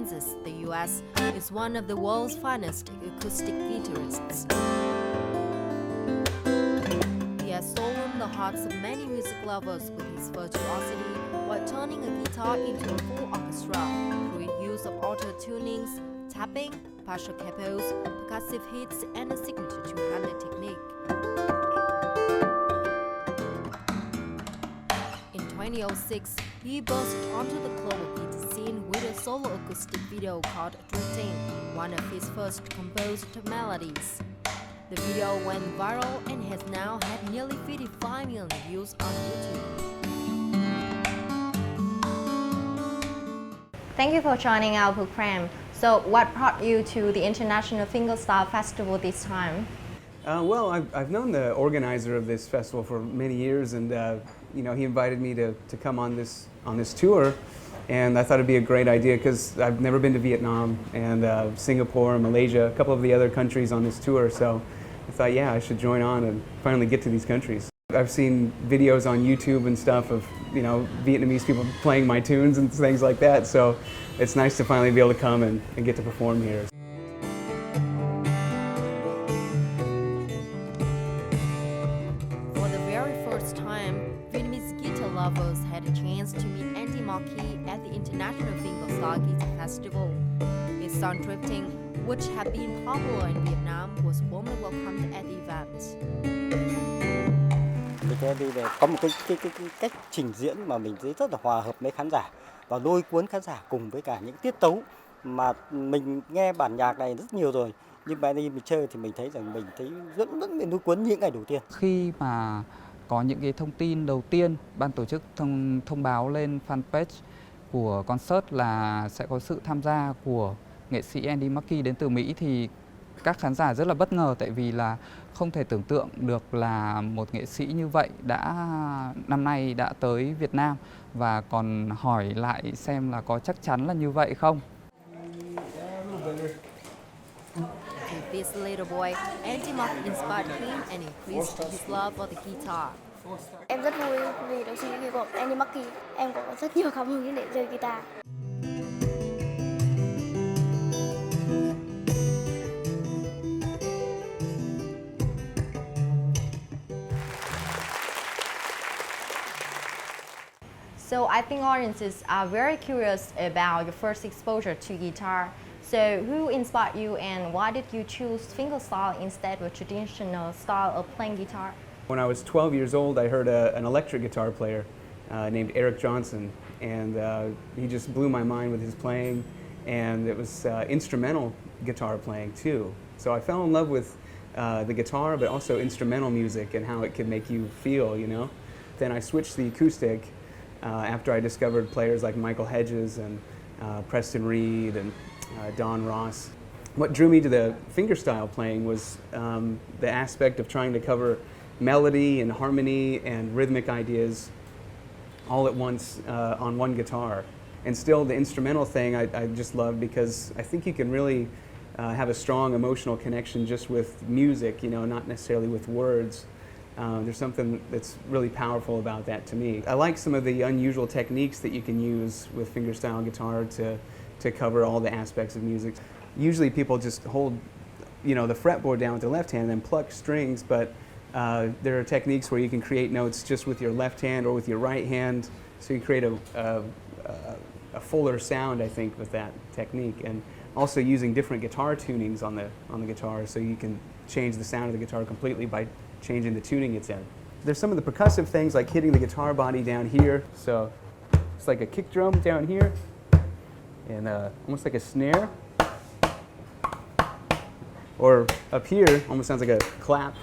Kansas, the U.S., is one of the world's finest acoustic guitarists. He has stolen the hearts of many music lovers with his virtuosity while turning a guitar into a full orchestra through the use of auto-tunings, tapping, partial capos, percussive hits, and a signature two-handed technique. In 2006, he burst onto the global beat scene with a solo acoustic video called Drifting, one of his first composed melodies. The video went viral and has now had nearly 55 million views on YouTube. Thank you for joining our program. So, what brought you to the International Fingerstyle Festival this time? Well, I've known the organizer of this festival for many years, and he invited me to come on this tour, and I thought it'd be a great idea because I've never been to Vietnam and Singapore and Malaysia, a couple of the other countries on this tour. So I thought, yeah, I should join on and finally get to these countries. I've seen videos on YouTube and stuff of Vietnamese people playing my tunes and things like that. So it's nice to finally be able to come and get to perform here. For the very first time, Vietnamese guitar lovers had a chance to meet Andy McKee at the International Fingerstyle Guitar Festival. His song Drifting, which had been popular in Vietnam, was warmly welcomed at the event. Có một cái cách trình diễn mà mình thấy rất là hòa hợp với khán giả và lôi cuốn khán giả cùng với cả những tiết tấu mà mình nghe bản nhạc này rất nhiều rồi, nhưng mà đi mình chơi thì mình thấy rằng mình thấy rất bị lôi cuốn những ngày đầu tiên. Khi mà có những cái thông tin đầu tiên, ban tổ chức thông báo lên fanpage của concert là sẽ có sự tham gia của nghệ sĩ Andy McKee đến từ Mỹ thì các khán giả rất là bất ngờ, tại vì là không thể tưởng tượng được là một nghệ sĩ như vậy năm nay đã tới Việt Nam và còn hỏi lại xem là có chắc chắn là như vậy không. To this little boy, Andy McKee inspired him and increased his love for the guitar. Em rất vui vì được suy nghĩ của Andy McKee. Em có rất nhiều cảm hứng để chơi guitar. So I think audiences are very curious about your first exposure to guitar. So who inspired you and why did you choose fingerstyle instead of a traditional style of playing guitar? When I was 12 years old, I heard an electric guitar player named Eric Johnson, and he just blew my mind with his playing, and it was instrumental guitar playing too. So I fell in love with the guitar, but also instrumental music and how it could make you feel, Then I switched to the acoustic after I discovered players like Michael Hedges and Preston Reed and Don Ross. What drew me to the fingerstyle playing was the aspect of trying to cover melody and harmony and rhythmic ideas all at once on one guitar. And still the instrumental thing I just love because I think you can really have a strong emotional connection just with music, not necessarily with words. There's something that's really powerful about that to me. I like some of the unusual techniques that you can use with fingerstyle guitar to cover all the aspects of music. Usually people just hold, the fretboard down with their left hand and then pluck strings, but there are techniques where you can create notes just with your left hand or with your right hand, so you create a fuller sound, I think, with that technique. And also using different guitar tunings on the guitar, so you can change the sound of the guitar completely by changing the tuning it's in. There's some of the percussive things like hitting the guitar body down here, so it's like a kick drum down here, and almost like a snare. Or up here, almost sounds like a clap.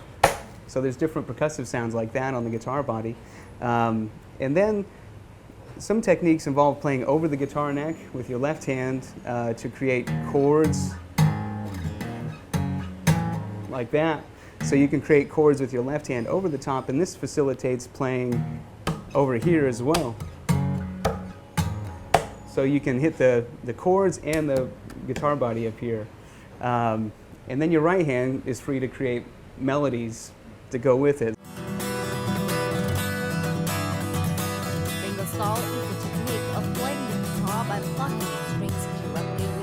So there's different percussive sounds like that on the guitar body. And then some techniques involve playing over the guitar neck with your left hand to create chords like that. So you can create chords with your left hand over the top, and this facilitates playing over here as well. So you can hit the chords and the guitar body up here. And then your right hand is free to create melodies to go with it. Fingerstyle is the technique of playing the guitar by plucking the strings directly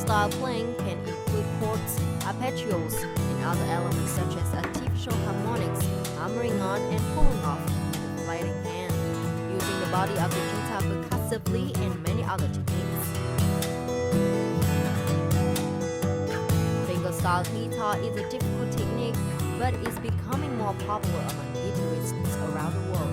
Fingerstyle playing can include chords, arpeggios, and other elements such as artificial harmonics, hammering on and pulling off with the sliding hand, using the body of the guitar percussively and many other techniques. Fingerstyle guitar is a difficult technique, but is becoming more popular among guitarists around the world.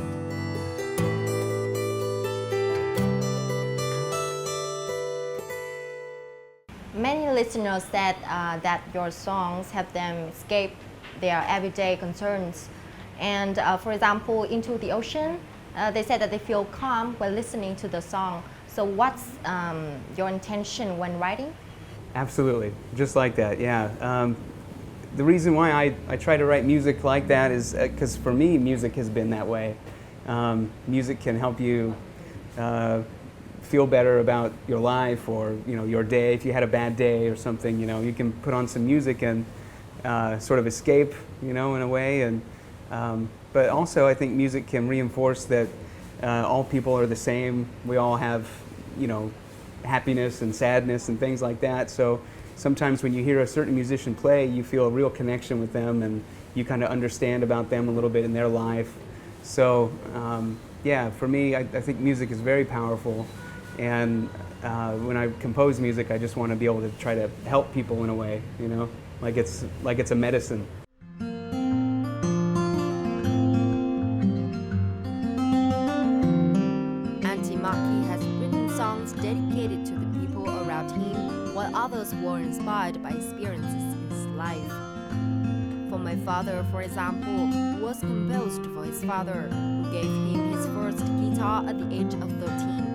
Many listeners said that your songs help them escape their everyday concerns. And for example, Into the Ocean, they said that they feel calm when listening to the song. So what's your intention when writing? Absolutely, just like that, yeah. The reason why I try to write music like that is because for me, music has been that way. Music can help you feel better about your life or your day. If you had a bad day or something, you can put on some music and sort of escape, in a way. And but also, I think music can reinforce that all people are the same. We all have, happiness and sadness and things like that. So sometimes when you hear a certain musician play, you feel a real connection with them and you kind of understand about them a little bit in their life. So yeah, for me, I think music is very powerful. And when I compose music, I just want to be able to try to help people in a way, like it's a medicine. Andy McKee has written songs dedicated to the people around him, while others were inspired by experiences in his life. For My Father, for example, was composed for his father, who gave him his first guitar at the age of 13.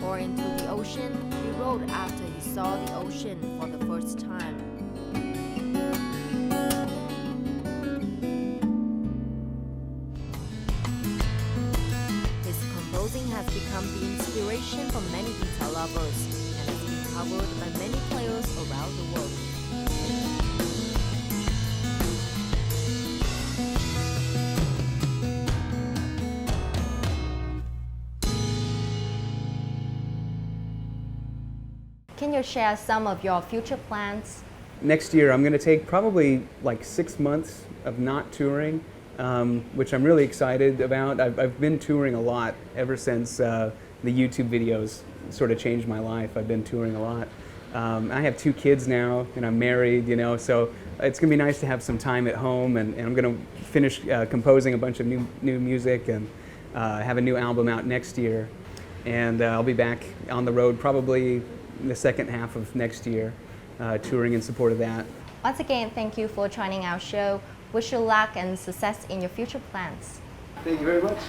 Or Into the Ocean, he wrote after he saw the ocean for the first time. His composing has become the inspiration for many guitar lovers and has been covered by many players around the world. Can you share some of your future plans? Next year, I'm going to take probably like 6 months of not touring, which I'm really excited about. I've been touring a lot ever since the YouTube videos sort of changed my life. I've been touring a lot. I have 2 kids now, and I'm married, so it's going to be nice to have some time at home, and I'm going to finish composing a bunch of new music and have a new album out next year. And I'll be back on the road probably in the second half of next year, touring in support of that. Once again, thank you for joining our show. Wish you luck and success in your future plans. Thank you very much.